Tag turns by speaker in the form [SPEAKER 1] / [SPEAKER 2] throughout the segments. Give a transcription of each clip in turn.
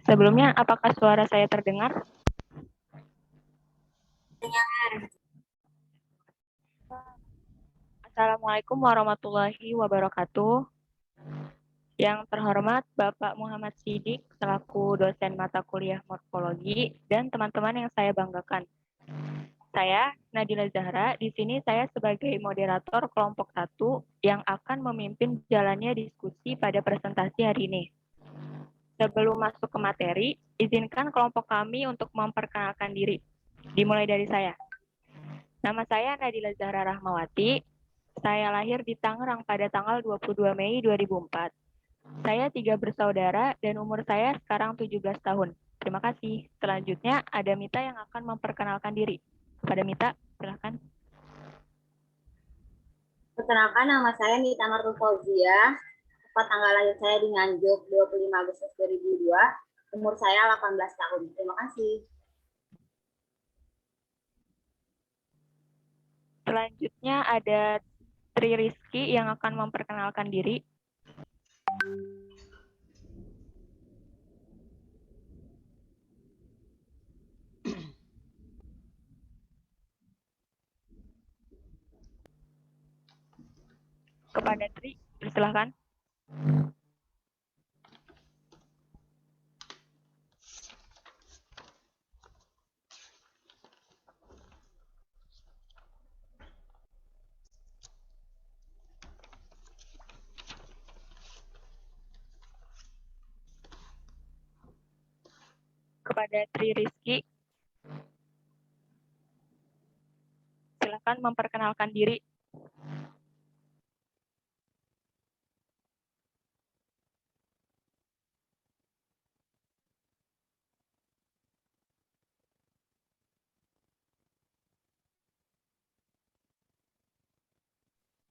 [SPEAKER 1] Sebelumnya, apakah suara saya terdengar? Assalamualaikum warahmatullahi wabarakatuh. Yang terhormat Bapak Muhammad Siddiq selaku dosen mata kuliah morfologi dan teman-teman yang saya banggakan. Saya Nadila Zahra, di sini saya sebagai moderator kelompok 1 yang akan memimpin jalannya diskusi pada presentasi hari ini. Sebelum masuk ke materi, izinkan kelompok kami untuk memperkenalkan diri. Dimulai dari saya. Nama saya Nadila Zahra Rahmawati. Saya lahir di Tangerang pada tanggal 22 Mei 2004. Saya 3 bersaudara dan umur saya sekarang 17 tahun. Terima kasih. Selanjutnya ada Mita yang akan memperkenalkan diri. Kepada Mita, silakan.
[SPEAKER 2] Perkenalkan, nama saya Nita Martul Fauzia. Tepat tanggal lahir saya di Nganjuk 25 Agustus 2002. Umur saya 18 tahun. Terima kasih.
[SPEAKER 1] Selanjutnya ada Tri Rizky yang akan memperkenalkan diri. Kepada Tri, silakan. Kepada Tri Rizky, silakan memperkenalkan diri.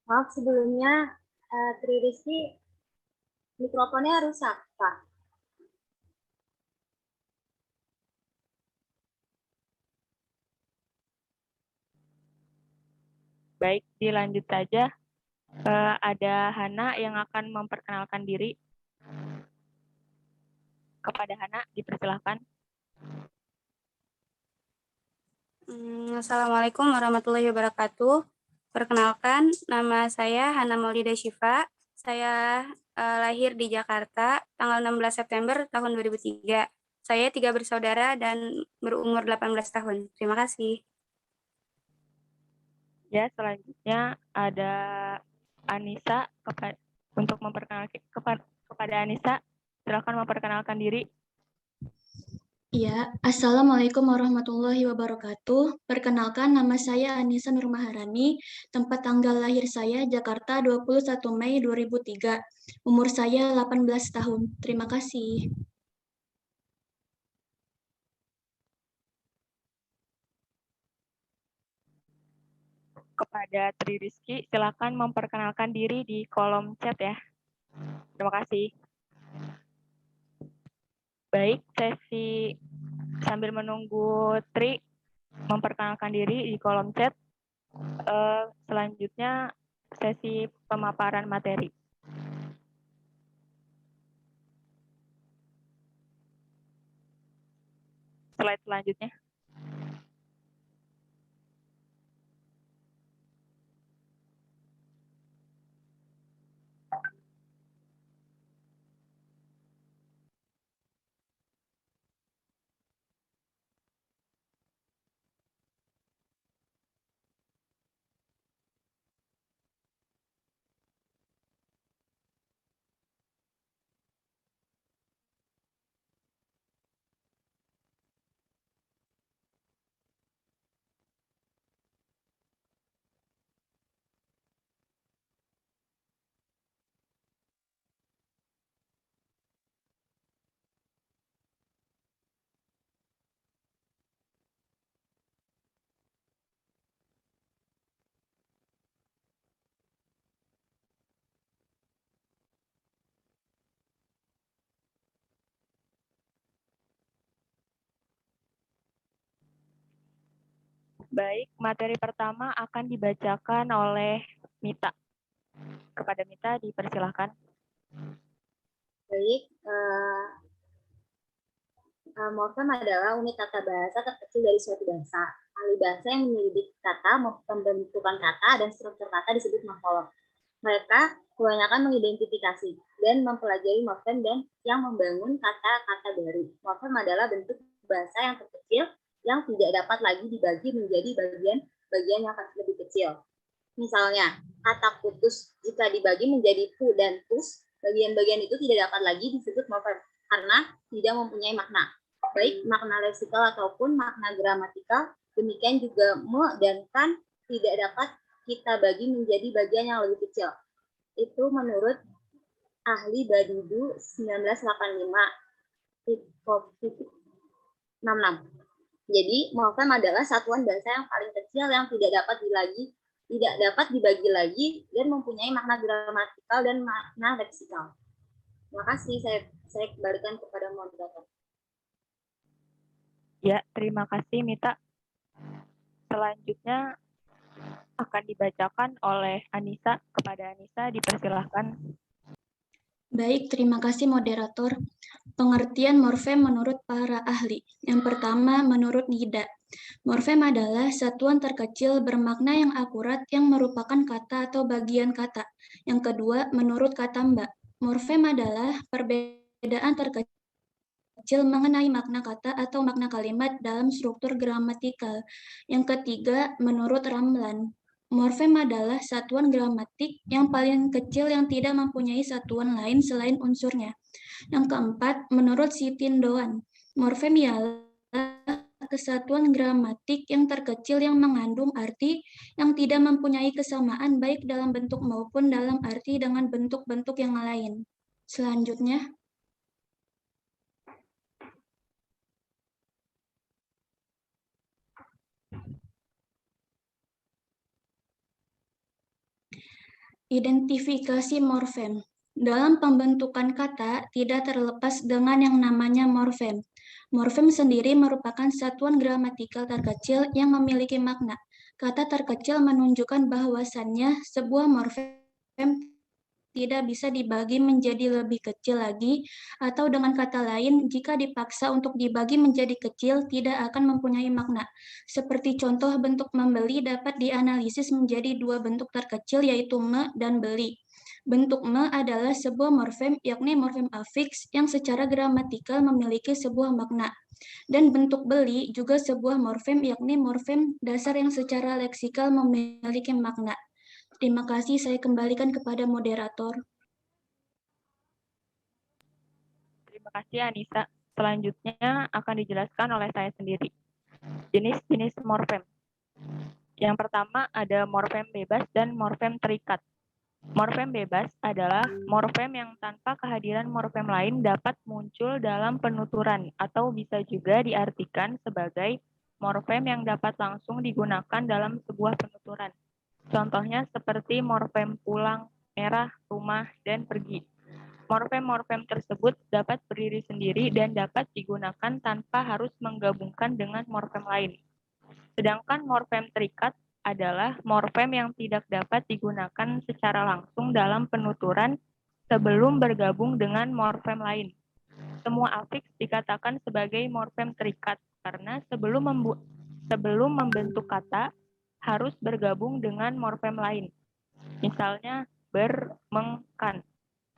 [SPEAKER 2] Maaf sebelumnya, Tri Rizky, mikrofonnya rusak, Pak.
[SPEAKER 1] Baik, dilanjut saja. Ada Hana yang akan memperkenalkan diri. Kepada Hana, dipersilahkan.
[SPEAKER 3] Assalamualaikum warahmatullahi wabarakatuh. Perkenalkan, nama saya Hana Maulida Syifa. Saya lahir di Jakarta tanggal 16 September tahun 2003. Saya 3 bersaudara dan berumur 18 tahun. Terima kasih.
[SPEAKER 1] Ya, selanjutnya ada Anissa untuk memperkenalkan kepada Anissa, silakan memperkenalkan diri.
[SPEAKER 4] Ya, Assalamualaikum warahmatullahi wabarakatuh. Perkenalkan, nama saya Anissa Nur Maharani. Tempat tanggal lahir saya Jakarta 21 Mei 2003. Umur saya 18 tahun. Terima kasih.
[SPEAKER 1] Kepada Tri Rizky, silakan memperkenalkan diri di kolom chat ya. Terima kasih. Baik, sesi sambil menunggu Tri memperkenalkan diri di kolom chat. Selanjutnya sesi pemaparan materi. Slide selanjutnya. Baik, materi pertama akan dibacakan oleh Mita. Kepada Mita, dipersilahkan.
[SPEAKER 2] Baik, Morfem adalah unit tata bahasa terkecil dari suatu bahasa. Ahli bahasa yang menyelidiki kata, pembentukan kata, dan struktur kata disebut morfolog. Mereka kebanyakan mengidentifikasi dan mempelajari morfem dan yang membangun kata-kata baru. Morfem adalah bentuk bahasa yang terkecil yang tidak dapat lagi dibagi menjadi bagian-bagian yang lebih kecil. Misalnya, kata putus jika dibagi menjadi pu dan tus, bagian-bagian itu tidak dapat lagi disebut morfem karena tidak mempunyai makna, baik makna leksikal ataupun makna gramatikal. Demikian juga me dan kan tidak dapat kita bagi menjadi bagian yang lebih kecil. Itu menurut ahli Badidu 1985. Jadi, morfem adalah satuan bahasa yang paling kecil yang tidak dapat dibagi lagi dan mempunyai makna gramatikal dan makna leksikal. Terima kasih, saya kembalikan kepada moderator.
[SPEAKER 1] Ya, terima kasih Mita. Selanjutnya akan dibacakan oleh Anissa. Kepada Anissa dipersilahkan.
[SPEAKER 4] Baik, terima kasih moderator. Pengertian morfem menurut para ahli. Yang pertama, menurut Nida. Morfem adalah satuan terkecil bermakna yang akurat yang merupakan kata atau bagian kata. Yang kedua, menurut kata Mbak. Morfem adalah perbedaan terkecil mengenai makna kata atau makna kalimat dalam struktur gramatikal. Yang ketiga, menurut Ramlan. Morfem adalah satuan gramatik yang paling kecil yang tidak mempunyai satuan lain selain unsurnya. Yang keempat, menurut Sitindoan, morfem ialah kesatuan gramatik yang terkecil yang mengandung arti yang tidak mempunyai kesamaan baik dalam bentuk maupun dalam arti dengan bentuk-bentuk yang lain. Selanjutnya, identifikasi morfem. Dalam pembentukan kata, tidak terlepas dengan yang namanya morfem. Morfem sendiri merupakan satuan gramatikal terkecil yang memiliki makna. Kata terkecil menunjukkan bahwasannya sebuah morfem tidak bisa dibagi menjadi lebih kecil lagi, atau dengan kata lain, jika dipaksa untuk dibagi menjadi kecil, tidak akan mempunyai makna. Seperti contoh bentuk membeli dapat dianalisis menjadi dua bentuk terkecil, yaitu me dan beli. Bentuk me adalah sebuah morfem, yakni morfem afiks yang secara gramatikal memiliki sebuah makna. Dan bentuk beli juga sebuah morfem, yakni morfem dasar yang secara leksikal memiliki makna. Terima kasih, saya kembalikan kepada moderator.
[SPEAKER 1] Terima kasih Anissa. Selanjutnya akan dijelaskan oleh saya sendiri. Jenis-jenis morfem. Yang pertama ada morfem bebas dan morfem terikat. Morfem bebas adalah morfem yang tanpa kehadiran morfem lain dapat muncul dalam penuturan atau bisa juga diartikan sebagai morfem yang dapat langsung digunakan dalam sebuah penuturan. Contohnya seperti morfem pulang, merah, rumah, dan pergi. Morfem-morfem tersebut dapat berdiri sendiri dan dapat digunakan tanpa harus menggabungkan dengan morfem lain. Sedangkan morfem terikat adalah morfem yang tidak dapat digunakan secara langsung dalam penuturan sebelum bergabung dengan morfem lain. Semua afiks dikatakan sebagai morfem terikat karena sebelum membentuk kata harus bergabung dengan morfem lain. Misalnya ber, meng, kan.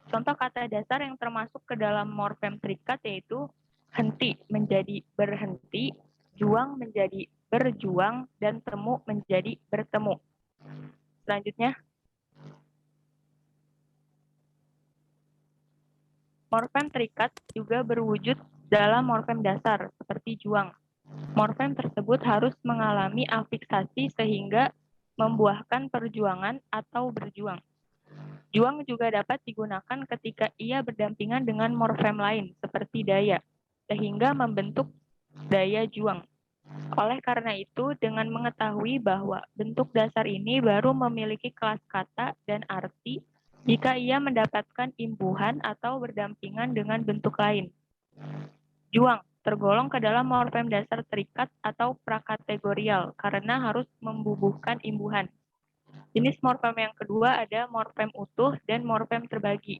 [SPEAKER 1] Contoh kata dasar yang termasuk ke dalam morfem terikat yaitu henti menjadi berhenti, juang menjadi berjuang, dan temu menjadi bertemu. Selanjutnya, morfem terikat juga berwujud dalam morfem dasar seperti juang. Morfem tersebut harus mengalami afiksasi sehingga membuahkan perjuangan atau berjuang. Juang juga dapat digunakan ketika ia berdampingan dengan morfem lain seperti daya, sehingga membentuk daya juang. Oleh karena itu, dengan mengetahui bahwa bentuk dasar ini baru memiliki kelas kata dan arti jika ia mendapatkan imbuhan atau berdampingan dengan bentuk lain. Juang tergolong ke dalam morfem dasar terikat atau prakategorial karena harus membubuhkan imbuhan. Jenis morfem yang kedua ada morfem utuh dan morfem terbagi.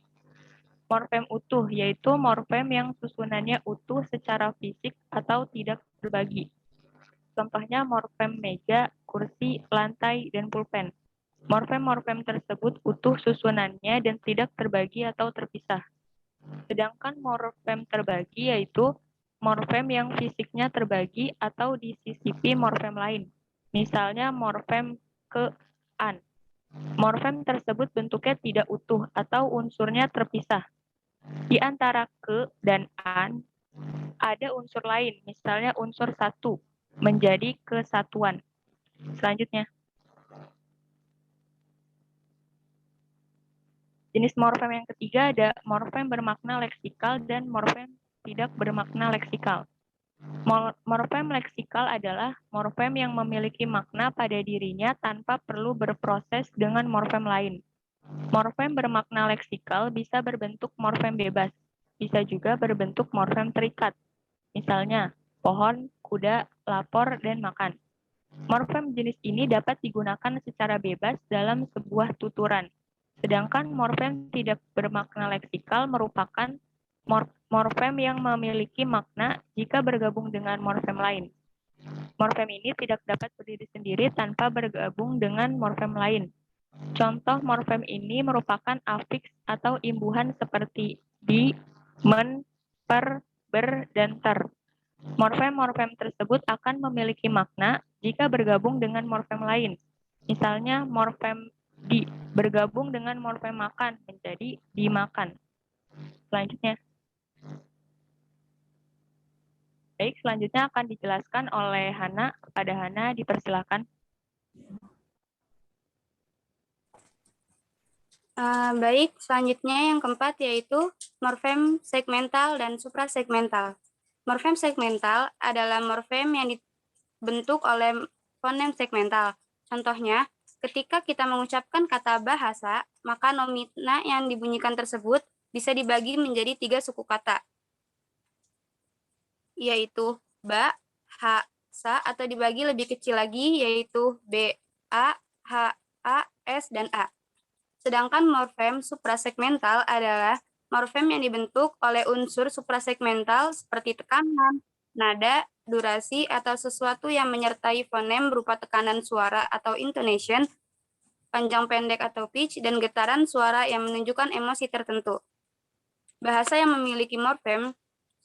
[SPEAKER 1] Morfem utuh, yaitu morfem yang susunannya utuh secara fisik atau tidak terbagi. Contohnya morfem meja, kursi, lantai, dan pulpen. Morfem-morfem tersebut utuh susunannya dan tidak terbagi atau terpisah. Sedangkan morfem terbagi yaitu morfem yang fisiknya terbagi atau disisipi morfem lain. Misalnya morfem ke-an. Morfem tersebut bentuknya tidak utuh atau unsurnya terpisah. Di antara ke dan an ada unsur lain, misalnya unsur satu, menjadi kesatuan. Selanjutnya, jenis morfem yang ketiga ada morfem bermakna leksikal dan morfem tidak bermakna leksikal. Morfem leksikal adalah morfem yang memiliki makna pada dirinya tanpa perlu berproses dengan morfem lain. Morfem bermakna leksikal bisa berbentuk morfem bebas, bisa juga berbentuk morfem terikat. Misalnya, pohon, kuda, lapor, dan makan. Morfem jenis ini dapat digunakan secara bebas dalam sebuah tuturan. Sedangkan morfem tidak bermakna leksikal merupakan morfem yang memiliki makna jika bergabung dengan morfem lain. Morfem ini tidak dapat berdiri sendiri tanpa bergabung dengan morfem lain. Contoh morfem ini merupakan afiks atau imbuhan seperti di, men, per, ber, dan ter. Morfem-morfem tersebut akan memiliki makna jika bergabung dengan morfem lain. Misalnya morfem di bergabung dengan morfem makan menjadi dimakan. Selanjutnya. Baik, selanjutnya akan dijelaskan oleh Hana. Kepada Hana, dipersilakan.
[SPEAKER 3] Baik, selanjutnya yang keempat yaitu morfem segmental dan suprasegmental. Morfem segmental adalah morfem yang dibentuk oleh fonem segmental. Contohnya, ketika kita mengucapkan kata bahasa, maka nomina yang dibunyikan tersebut bisa dibagi menjadi 3 suku kata, yaitu ba, ha, sa, atau dibagi lebih kecil lagi, yaitu b, a, h, a, s, dan a. Sedangkan morfem suprasegmental adalah morfem yang dibentuk oleh unsur suprasegmental seperti tekanan, nada, durasi, atau sesuatu yang menyertai fonem berupa tekanan suara atau intonation, panjang pendek atau pitch, dan getaran suara yang menunjukkan emosi tertentu. Bahasa yang memiliki morfem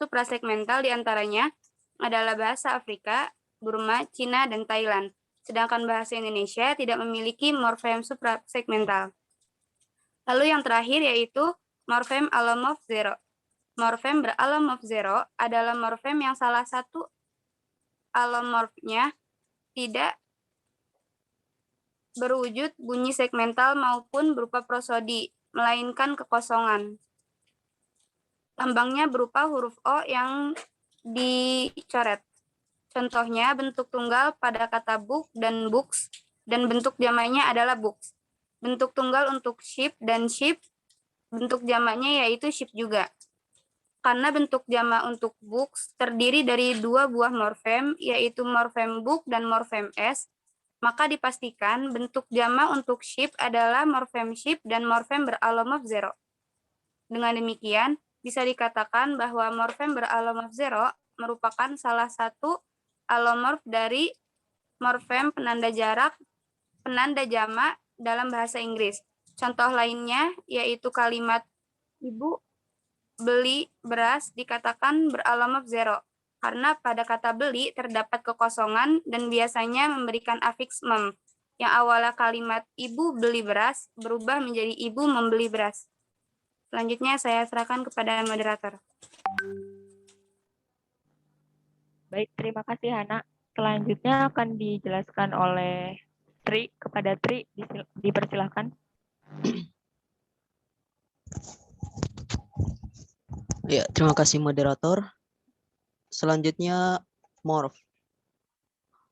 [SPEAKER 3] suprasegmental diantaranya adalah bahasa Afrika, Burma, Cina, dan Thailand. Sedangkan bahasa Indonesia tidak memiliki morfem suprasegmental. Lalu yang terakhir yaitu morfem alomorf zero. Morfem beralomorf zero adalah morfem yang salah satu alomorfnya tidak berwujud bunyi segmental maupun berupa prosodi, melainkan kekosongan. Lambangnya berupa huruf O yang dicoret. Contohnya bentuk tunggal pada kata book dan books, dan bentuk jamaknya adalah books. Bentuk tunggal untuk ship dan ship, bentuk jamaknya yaitu ship juga. Karena bentuk jamak untuk books terdiri dari 2 buah morfem, yaitu morfem book dan morfem s, maka dipastikan bentuk jamak untuk ship adalah morfem ship dan morfem beralomorf zero. Dengan demikian, bisa dikatakan bahwa morfem beralomorf zero merupakan salah satu alomorf dari morfem penanda jarak, penanda jamak dalam bahasa Inggris. Contoh lainnya yaitu kalimat ibu beli beras dikatakan beralomorf zero karena pada kata beli terdapat kekosongan dan biasanya memberikan afiks mem, yang awalnya kalimat ibu beli beras berubah menjadi ibu membeli beras. Selanjutnya saya serahkan kepada moderator.
[SPEAKER 1] Baik, terima kasih Hana. Selanjutnya akan dijelaskan oleh Tri. Kepada Tri, dipersilakan.
[SPEAKER 5] Ya, terima kasih moderator. Selanjutnya morf.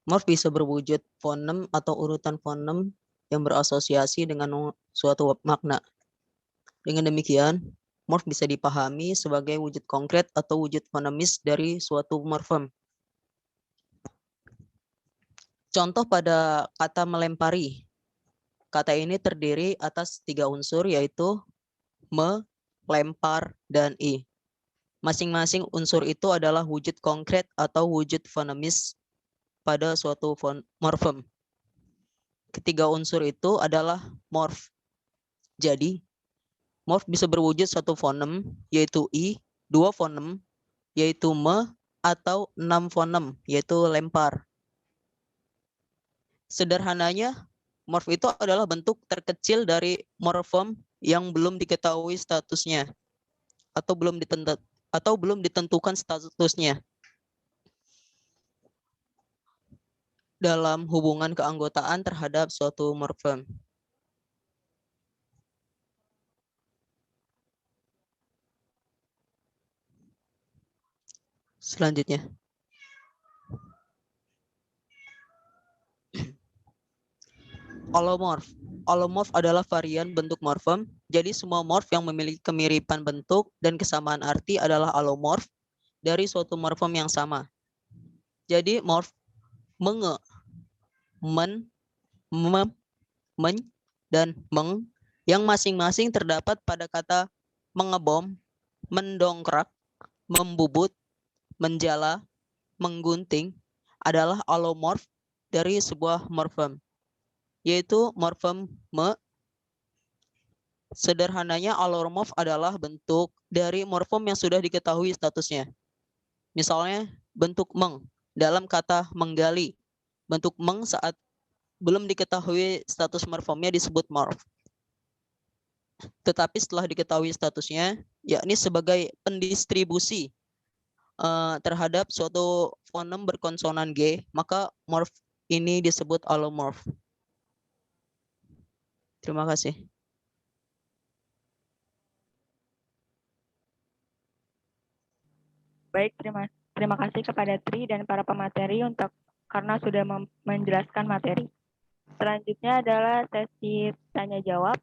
[SPEAKER 5] Morf bisa berwujud fonem atau urutan fonem yang berasosiasi dengan suatu makna. Dengan demikian, morf bisa dipahami sebagai wujud konkret atau wujud fonemis dari suatu morfem. Contoh pada kata melempari. Kata ini terdiri atas 3 unsur yaitu me, lempar, dan i. Masing-masing unsur itu adalah wujud konkret atau wujud fonemis pada suatu morfem. Ketiga unsur itu adalah morf. Jadi, morf bisa berwujud satu fonem, yaitu i, 2 fonem, yaitu me, atau 6 fonem, yaitu lempar. Sederhananya, morf itu adalah bentuk terkecil dari morfem yang belum diketahui statusnya atau belum ditentukan statusnya dalam hubungan keanggotaan terhadap suatu morfem. Selanjutnya, alomorf. Alomorf adalah varian bentuk morfem. Jadi semua morf yang memiliki kemiripan bentuk dan kesamaan arti adalah alomorf dari suatu morfem yang sama. Jadi morf menge, men, mem, men, dan meng yang masing-masing terdapat pada kata mengebom, mendongkrak, membubut, menjala, menggunting adalah alomorf dari sebuah morfem, yaitu morfem me. Sederhananya, alomorf adalah bentuk dari morfem yang sudah diketahui statusnya. Misalnya, bentuk meng dalam kata menggali. Bentuk meng saat belum diketahui status morfemnya disebut morf. Tetapi setelah diketahui statusnya, yakni sebagai pendistribusi terhadap suatu fonem berkonsonan G, maka morf ini disebut alomorf. Terima kasih.
[SPEAKER 1] Baik, terima kasih kepada Tri dan para pemateri karena sudah menjelaskan materi. Selanjutnya adalah sesi tanya jawab.